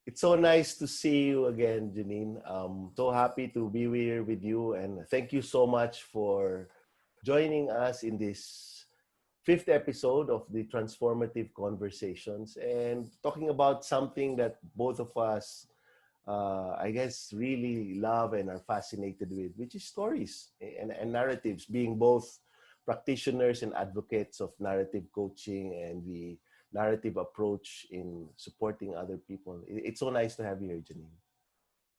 It's so nice to see you again, Janine. So happy to be here with you, and thank you so much for joining us in this fifth episode of the Transformative Conversations and talking about something that both of us, I guess, really love and are fascinated with, which is stories and narratives, being both practitioners and advocates of narrative coaching and the narrative approach in supporting other people. It's so nice to have you here, Janine.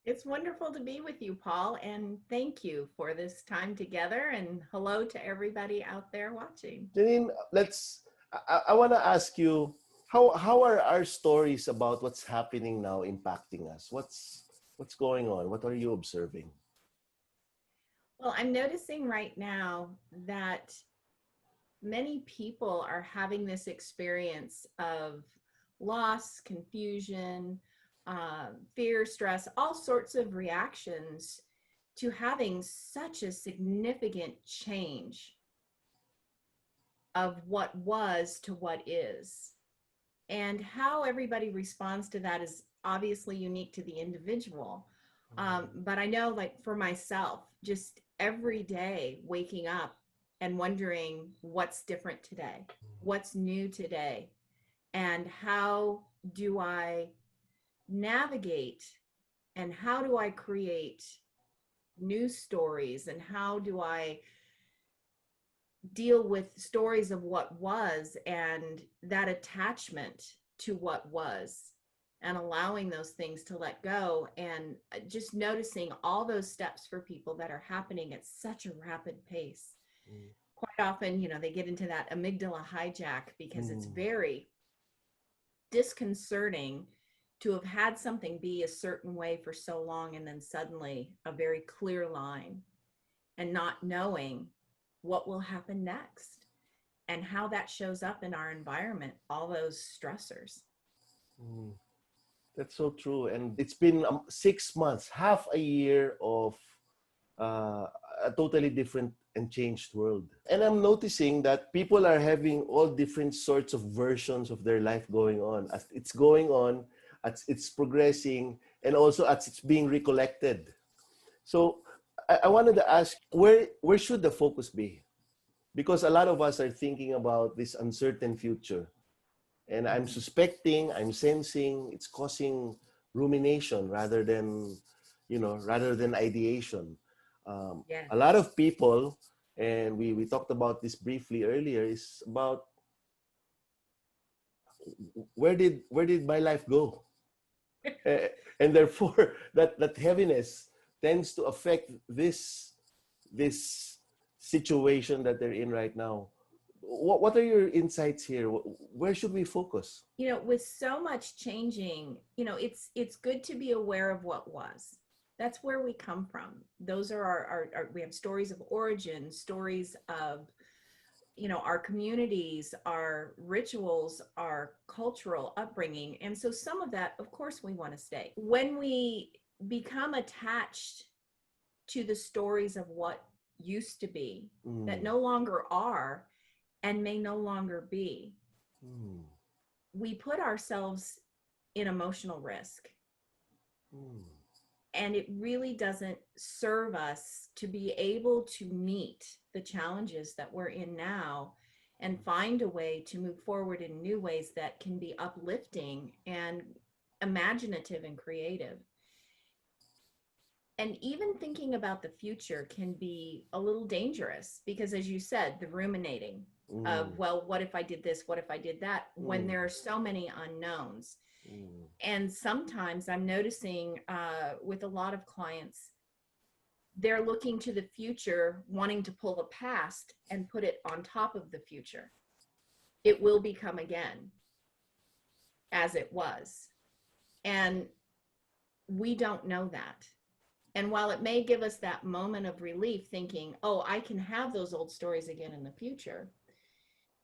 It's wonderful to be with you, Paul, and thank you for this time together. And hello to everybody out there watching. Janine, I want to ask you, how are our stories about what's happening now impacting us? What's going on? What are you observing? Well, I'm noticing right now that many people are having this experience of loss, confusion, fear, stress, all sorts of reactions to having such a significant change of what was to what is. And how everybody responds to that is obviously unique to the individual. But I know, like for myself, just every day waking up and wondering what's different today, what's new today, and how do I navigate and how do I create new stories and how do I deal with stories of what was and that attachment to what was and allowing those things to let go and just noticing all those steps for people that are happening at such a rapid pace. Mm, Quite often, they get into that amygdala hijack because it's mm, very disconcerting to have had something be a certain way for so long and then suddenly a very clear line and not knowing what will happen next and how that shows up in our environment, all those stressors. mm. That's so true. And it's been 6 months, half a year of uh, a totally different and changed world. And I'm noticing that people are having all different sorts of versions of their life going on. As it's going on, as it's progressing, and also as it's being recollected. So I wanted to ask, where should the focus be? Because a lot of us are thinking about this uncertain future. And I'm suspecting, I'm sensing it's causing rumination rather than ideation. A Yes. lot of people, and we talked about this briefly earlier, is about where did my life go? And therefore, that heaviness tends to affect this situation that they're in right now. What are your insights here? Where should we focus? With so much changing, it's good to be aware of what was. That's where we come from. Those are our we have stories of origin, stories of our communities, our rituals, our cultural upbringing. And so some of that, of course, we want to stay. When we become attached to the stories of what used to be that Mm, no longer are and may no longer be, mm, we put ourselves in emotional risk. mm, And it really doesn't serve us to be able to meet the challenges that we're in now and find a way to move forward in new ways that can be uplifting and imaginative and creative. And even thinking about the future can be a little dangerous because, as you said, the ruminating of, mm, well, what if I did this? What if I did that? When mm, there are so many unknowns. mm, And sometimes I'm noticing with a lot of clients, they're looking to the future, wanting to pull the past and put it on top of the future. It will become again as it was. And we don't know that. And while it may give us that moment of relief thinking, oh, I can have those old stories again in the future,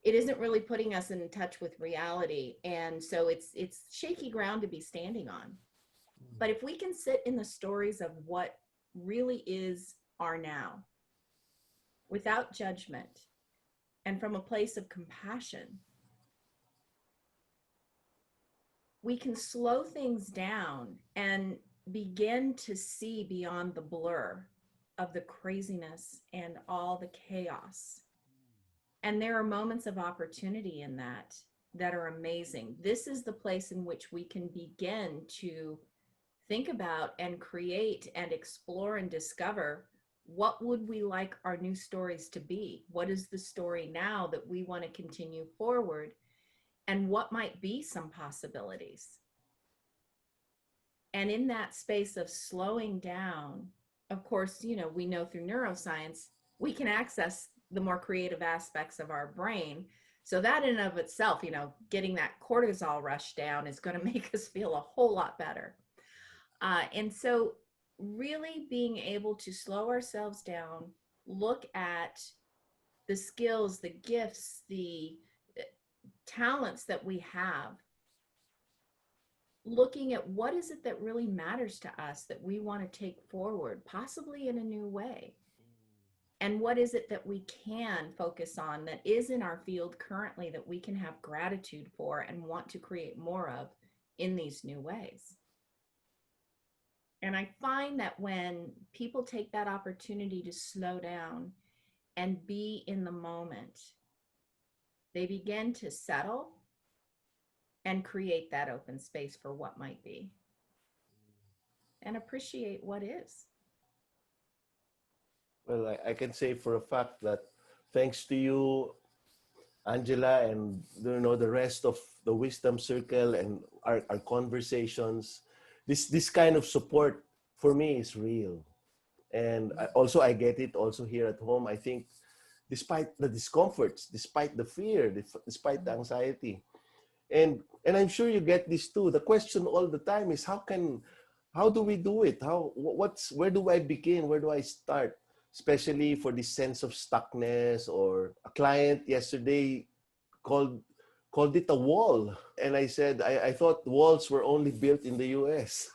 it isn't really putting us in touch with reality. And so it's shaky ground to be standing on. But if we can sit in the stories of what really is our now without judgment and from a place of compassion, we can slow things down and begin to see beyond the blur of the craziness and all the chaos. And there are moments of opportunity in that that are amazing. This is the place in which we can begin to think about and create and explore and discover, what would we like our new stories to be? What is the story now that we want to continue forward? And what might be some possibilities? And in that space of slowing down, of course, we know through neuroscience, we can access the more creative aspects of our brain. So that in and of itself, getting that cortisol rush down is going to make us feel a whole lot better. And so really being able to slow ourselves down, look at the skills, the gifts, the talents that we have, looking at what is it that really matters to us that we want to take forward, possibly in a new way. And what is it that we can focus on that is in our field currently that we can have gratitude for and want to create more of in these new ways. And I find that when people take that opportunity to slow down and be in the moment, they begin to settle and create that open space for what might be and appreciate what is. Well, I can say for a fact that thanks to you, Angela, and the rest of the Wisdom Circle and our conversations, this kind of support for me is real. And I get it also here at home. I think despite the discomforts, despite the fear, despite the anxiety, and I'm sure you get this too. The question all the time is how do we do it? Where do I begin? Where do I start? Especially for this sense of stuckness. Or a client yesterday called it a wall, and I said I thought walls were only built in the U.S.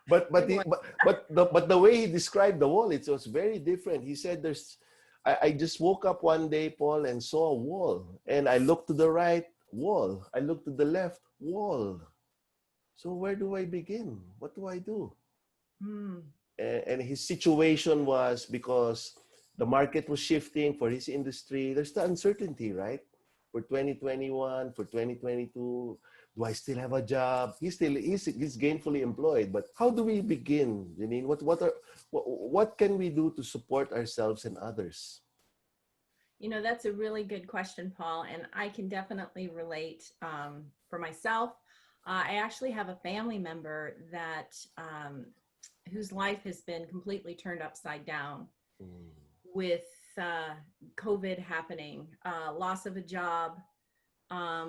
But the way he described the wall, it was very different. He said I just woke up one day, Paul, and saw a wall, and I looked to the right, wall. I looked to the left, wall. So where do I begin? What do I do? And his situation was because the market was shifting for his industry. There's the uncertainty, right? For 2021, for 2022, do I still have a job? He's gainfully employed, but how do we begin, Janene? What can we do to support ourselves and others? That's a really good question, Paul, and I can definitely relate. For myself, I actually have a family member that whose life has been completely turned upside down with COVID happening, loss of a job,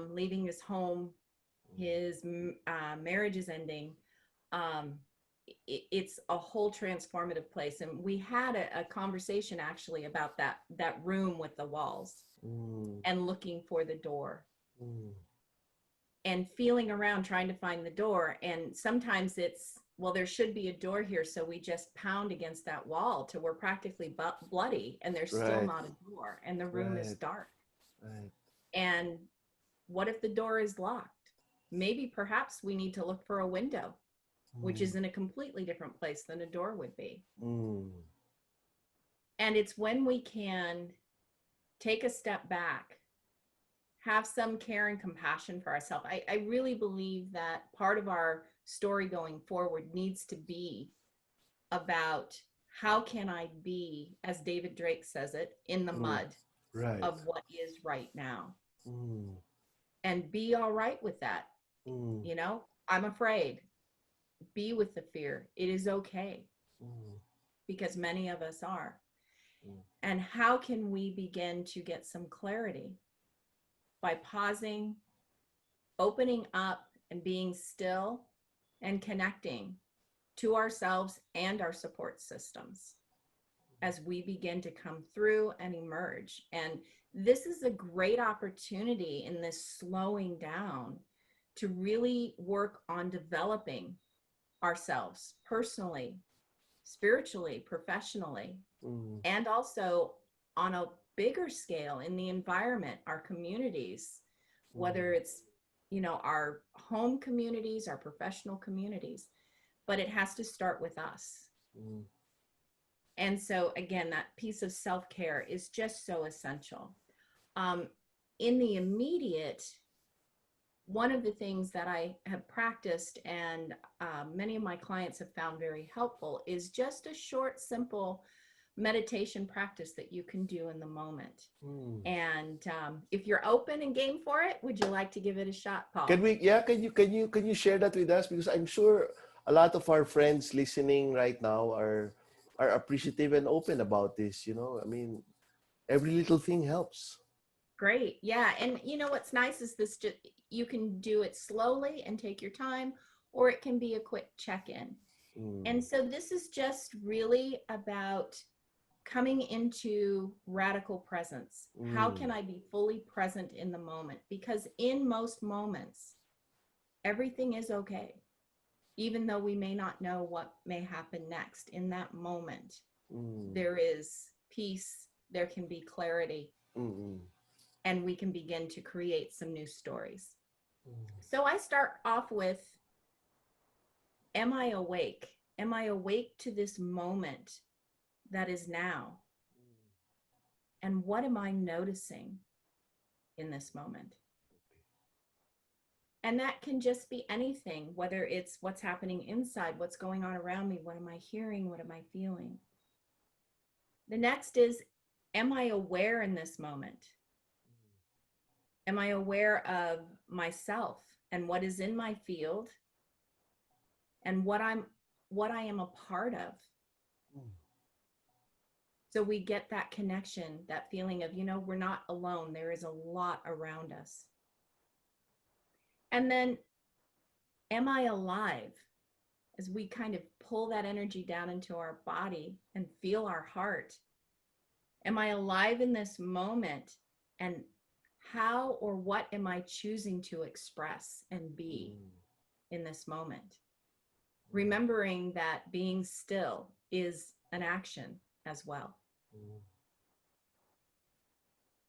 leaving his home, his marriage is ending. It's a whole transformative place. And we had a conversation actually about that room with the walls and looking for the door and feeling around trying to find the door. And sometimes it's, well, there should be a door here. So we just pound against that wall till we're practically bloody and there's still not a door and the room is dark. And what if the door is locked? Maybe perhaps we need to look for a window, which is in a completely different place than a door would be. And it's when we can take a step back, have some care and compassion for ourselves. I really believe that part of our story going forward needs to be about how can I be, as David Drake says it, in the mud of what is right now. And be all right with that. I'm afraid. Be with the fear. It is okay. Because many of us are. And how can we begin to get some clarity? By pausing, opening up, and being still and connecting to ourselves and our support systems as we begin to come through and emerge. And this is a great opportunity in this slowing down to really work on developing ourselves personally, spiritually, professionally, and also on a bigger scale in the environment, our communities, whether it's, our home communities, our professional communities, but it has to start with us. Mm. And so again, that piece of self-care is just so essential. In the immediate, one of the things that I have practiced and many of my clients have found very helpful is just a short, simple meditation practice that you can do in the moment. And if you're open and game for it, would you like to give it a shot, Paul? Can you share that with us? Because I'm sure a lot of our friends listening right now are appreciative and open about this. I mean, every little thing helps. Great. Yeah. And what's nice is you can do it slowly and take your time, or it can be a quick check-in. And so this is just really about coming into radical presence. How can I be fully present in the moment? Because in most moments, everything is okay, even though we may not know what may happen next. In that moment, there is peace, there can be clarity, and we can begin to create some new stories. So I start off with, am I awake? Am I awake to this moment that is now? And what am I noticing in this moment? And that can just be anything, whether it's what's happening inside, what's going on around me, what am I hearing, what am I feeling? The next is, am I aware in this moment? Am I aware of myself and what is in my field and what I am a part of? So we get that connection, that feeling of, we're not alone. There is a lot around us. And then, am I alive? As we kind of pull that energy down into our body and feel our heart. Am I alive in this moment? And how or what am I choosing to express and be in this moment? Remembering that being still is an action as well.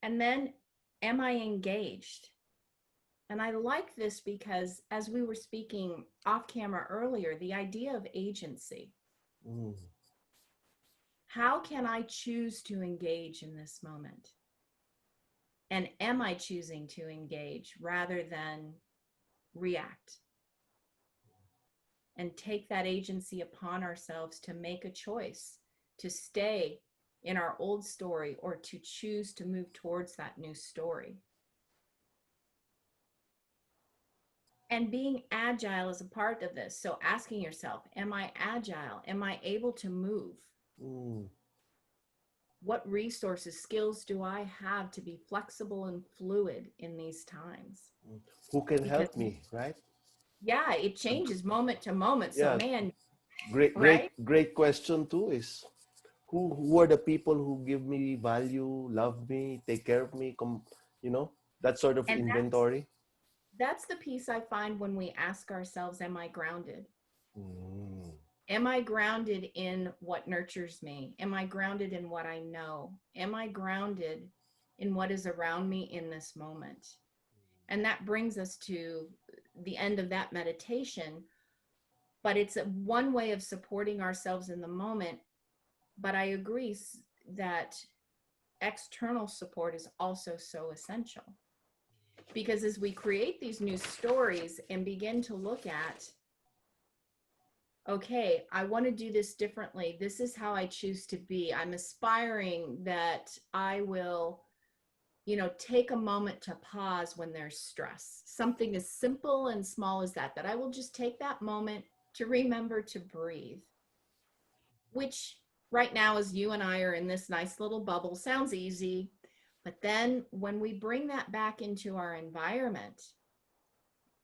And then, am I engaged? And I like this because, as we were speaking off camera earlier, the idea of agency. How can I choose to engage in this moment? And am I choosing to engage rather than react? And take that agency upon ourselves to make a choice to stay in our old story or to choose to move towards that new story. And being agile is a part of this. So asking yourself, am I agile? Am I able to move? What resources, skills do I have to be flexible and fluid in these times? Who can help me, right? Yeah, it changes moment to moment. So man, right? Great question too is, who are the people who give me value, love me, take care of me, that sort of And inventory. That's the piece I find when we ask ourselves, am I grounded? Am I grounded in what nurtures me? Am I grounded in what I know? Am I grounded in what is around me in this moment? And that brings us to the end of that meditation. But it's one way of supporting ourselves in the moment. But I agree that external support is also so essential. Because as we create these new stories and begin to look at, okay, I want to do this differently. This is how I choose to be. I'm aspiring that I will, take a moment to pause when there's stress. Something as simple and small as that I will just take that moment to remember to breathe. Which right now, as you and I are in this nice little bubble, sounds easy. But then when we bring that back into our environment,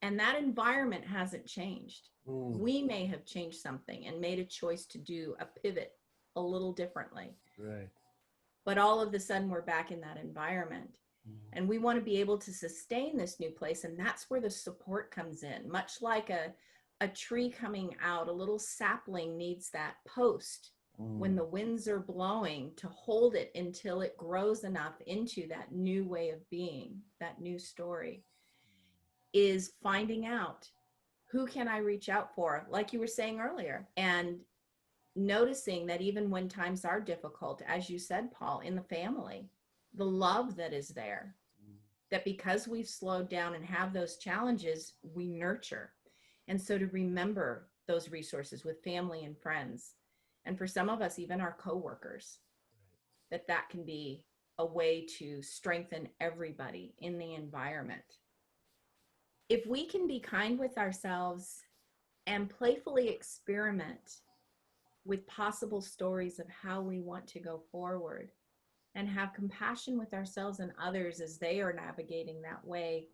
and that environment hasn't changed, we may have changed something and made a choice to do a pivot a little differently. Right. But all of a sudden, we're back in that environment. And we want to be able to sustain this new place. And that's where the support comes in. Much like a tree coming out, a little sapling needs that post when the winds are blowing to hold it until it grows enough into that new way of being, that new story. is finding out who can I reach out for, like you were saying earlier, and noticing that even when times are difficult, as you said, Paul, in the family, the love that is there, that because we've slowed down and have those challenges, we nurture. And so to remember those resources with family and friends, and for some of us, even our coworkers, that can be a way to strengthen everybody in the environment. If we can be kind with ourselves and playfully experiment with possible stories of how we want to go forward, and have compassion with ourselves and others as they are navigating that way,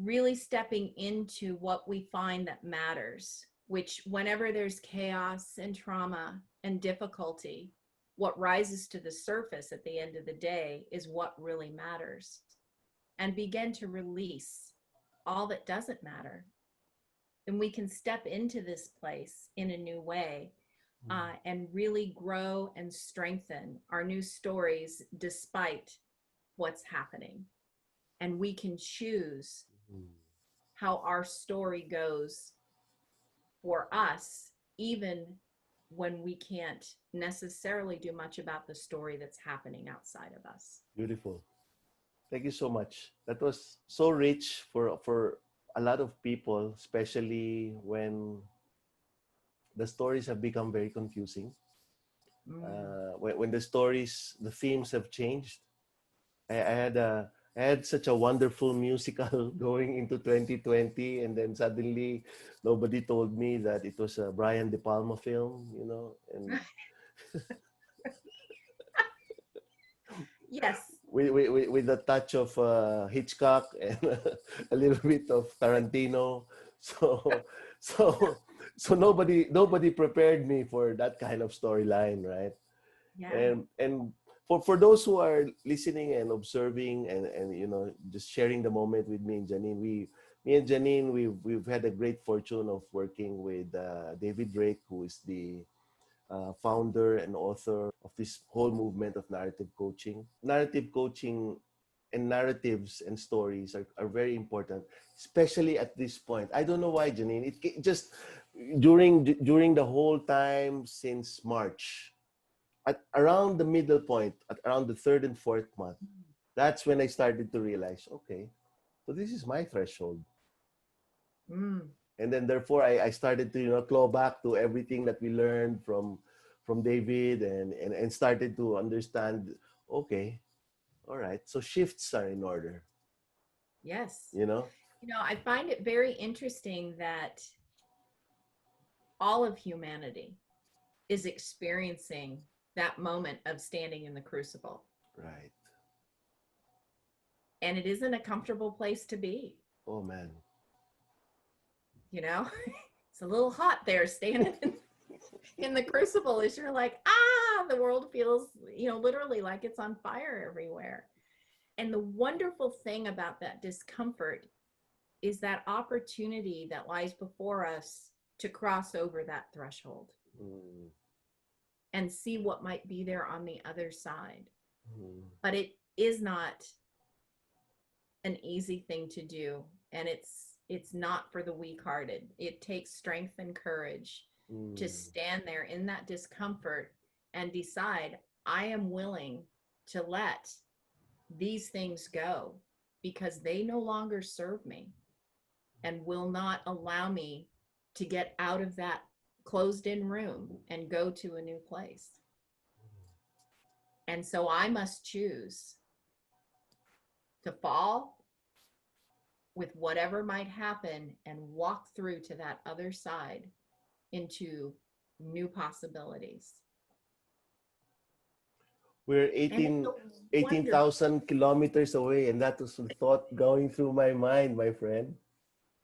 really stepping into what we find that matters, which whenever there's chaos and trauma and difficulty, what rises to the surface at the end of the day is what really matters, and begin to release all that doesn't matter. And we can step into this place in a new way, and really grow and strengthen our new stories despite what's happening. And we can choose how our story goes for us, even when we can't necessarily do much about the story that's happening outside of us. Beautiful. Thank you so much. That was so rich for a lot of people, especially when the stories have become very confusing. When the stories, the themes have changed. I had such a wonderful musical going into 2020, and then suddenly nobody told me that it was a Brian De Palma film, you know, and Yes. with a touch of Hitchcock and a little bit of Tarantino. So so so nobody prepared me for that kind of storyline, right? Yeah. And for those who are listening and observing and you know just sharing the moment with me and Janine, me and Janine we've had a great fortune of working with David Drake, who is the founder and author of this whole movement of narrative coaching. Narrative coaching and narratives and stories are very important, especially at this point. I don't know why, Janine. Just during the whole time since March, at around the middle point, at around the third and fourth month, that's when I started to realize, okay, so this is my threshold. And then therefore I started to, you know, claw back to everything that we learned from David and started to understand, okay, all right, so shifts are in order. Yes. You know? You know, I find it very interesting that all of humanity is experiencing that moment of standing in the crucible. Right. And it isn't a comfortable place to be. Oh man. You know, it's a little hot there standing in the crucible as you're like, the world feels, you know, literally like it's on fire everywhere. And the wonderful thing about that discomfort is that opportunity that lies before us to cross over that threshold and see what might be there on the other side. But it is not an easy thing to do, and it's not for the weak-hearted. It takes strength and courage to stand there in that discomfort and decide, I am willing to let these things go because they no longer serve me and will not allow me to get out of that closed-in room and go to a new place. And so I must choose to fall with whatever might happen and walk through to that other side into new possibilities. We're And it's 18,000 kilometers away, and that was the thought going through my mind, my friend.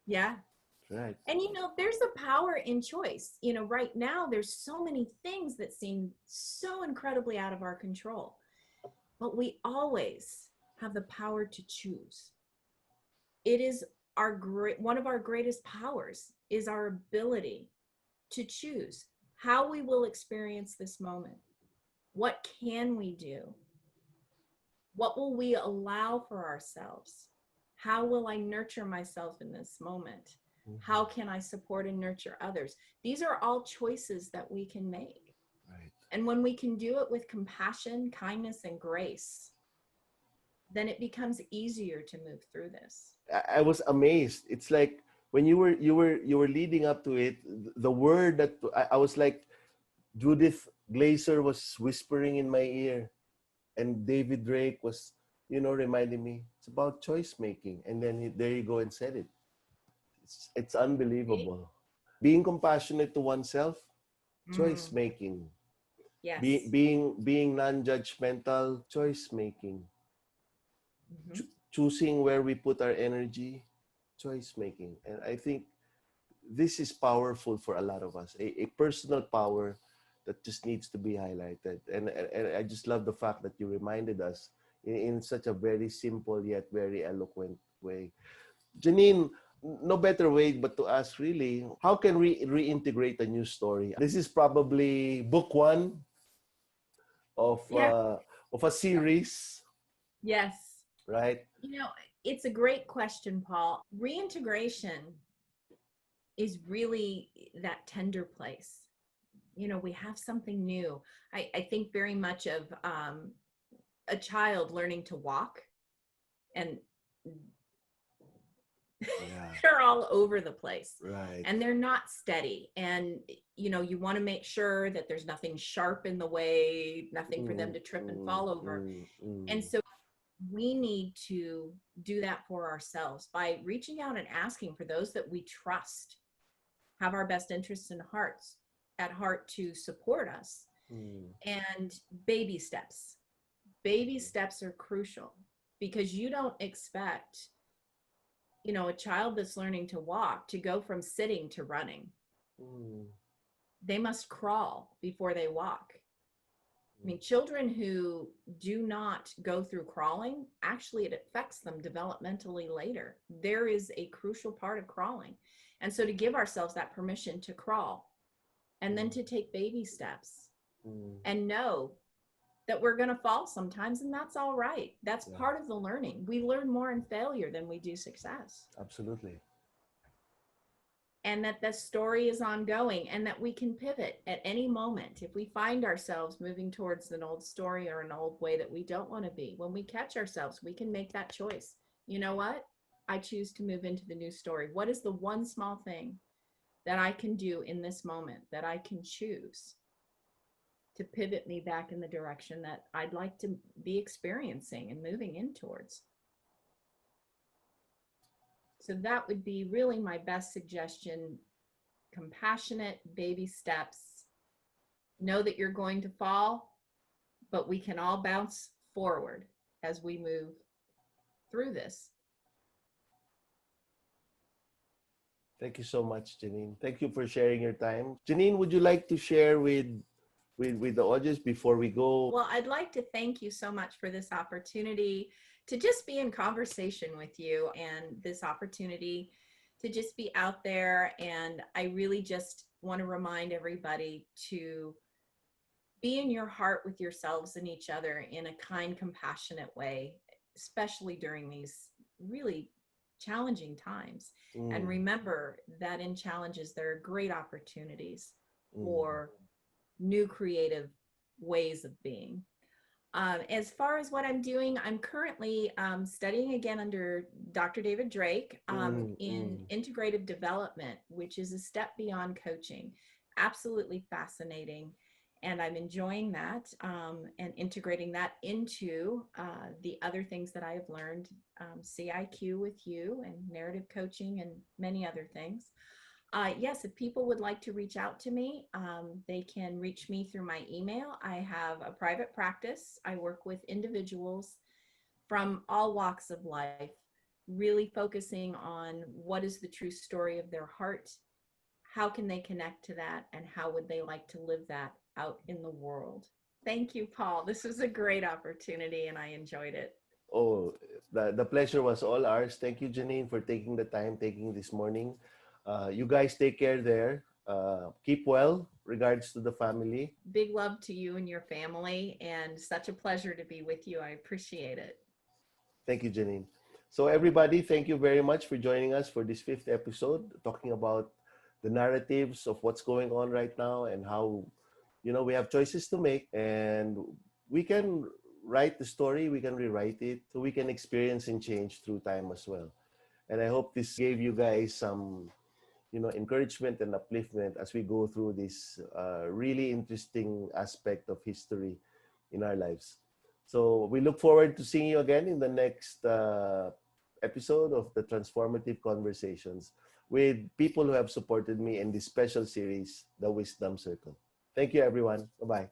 Yeah. Right. And you know, there's a power in choice. You know, right now there's so many things that seem so incredibly out of our control, but we always have the power to choose. It is one of our greatest powers is our ability to choose how we will experience this moment. What can we do? What will we allow for ourselves? How will I nurture myself in this moment? How can I support and nurture others? These are all choices that we can make. Right. And when we can do it with compassion, kindness, and grace, then it becomes easier to move through this. I was amazed. It's like when you were leading up to it, the word that I was like, Judith Glazer was whispering in my ear, and David Drake was, reminding me it's about choice making. And then there you go and said it. It's unbelievable. Being compassionate to oneself, choice making. Yes. Being non-judgmental, choice making. Mm-hmm. Choosing where we put our energy, choice making. And I think this is powerful for a lot of us, a personal power that just needs to be highlighted. And I just love the fact that you reminded us in such a very simple yet very eloquent way. Janine, no better way but to ask really, how can we reintegrate a new story? This is probably book one of Yeah. a series, Yes. right? It's a great question, Paul. Reintegration is really that tender place. We have something new. I think very much of a child learning to walk, and Yeah. they're all over the place, Right. and they're not steady. And you want to make sure that there's nothing sharp in the way, nothing for them to trip and fall over. And so we need to do that for ourselves by reaching out and asking for those that we trust, have our best interests at heart to support us. And baby steps. Baby steps are crucial, because you don't expect, a child that's learning to walk to go from sitting to running. They must crawl before they walk. I mean, children who do not go through crawling, actually, it affects them developmentally later. There is a crucial part of crawling. And so to give ourselves that permission to crawl, and then to take baby steps, and know that we're going to fall sometimes, and that's all right. That's part of the learning. We learn more in failure than we do success. Absolutely. And that the story is ongoing, and that we can pivot at any moment. If we find ourselves moving towards an old story or an old way that we don't want to be, when we catch ourselves, we can make that choice. You know what? I choose to move into the new story. What is the one small thing that I can do in this moment, that I can choose to pivot me back in the direction that I'd like to be experiencing and moving in towards? So that would be really my best suggestion. Compassionate baby steps. Know that you're going to fall, but we can all bounce forward as we move through this. Thank you so much, Janine. Thank you for sharing your time. Janine, would you like to share with the audience before we go? Well, I'd like to thank you so much for this opportunity to just be in conversation with you, and this opportunity to just be out there. And I really just want to remind everybody to be in your heart with yourselves and each other in a kind, compassionate way, especially during these really challenging times. And remember that in challenges, there are great opportunities for new creative ways of being. As far as what I'm doing, I'm currently studying again under Dr. David Drake in integrative development, which is a step beyond coaching. Absolutely fascinating. And I'm enjoying that and integrating that into the other things that I have learned, CIQ with you and narrative coaching and many other things. Yes, if people would like to reach out to me, they can reach me through my email. I have a private practice. I work with individuals from all walks of life, really focusing on what is the true story of their heart, how can they connect to that, and how would they like to live that out in the world. Thank you, Paul. This was a great opportunity, and I enjoyed it. Oh, the pleasure was all ours. Thank you, Janine, for taking the time, taking this morning. You guys take care there. Keep well. Regards to the family. Big love to you and your family, and such a pleasure to be with you. I appreciate it. Thank you, Janine. So everybody, thank you very much for joining us for this fifth episode, talking about the narratives of what's going on right now and how, we have choices to make, and we can write the story, we can rewrite it, so we can experience and change through time as well. And I hope this gave you guys some, encouragement and upliftment as we go through this really interesting aspect of history in our lives. So we look forward to seeing you again in the next episode of the Transformative Conversations with people who have supported me in this special series, The Wisdom Circle. Thank you, everyone. Bye-bye.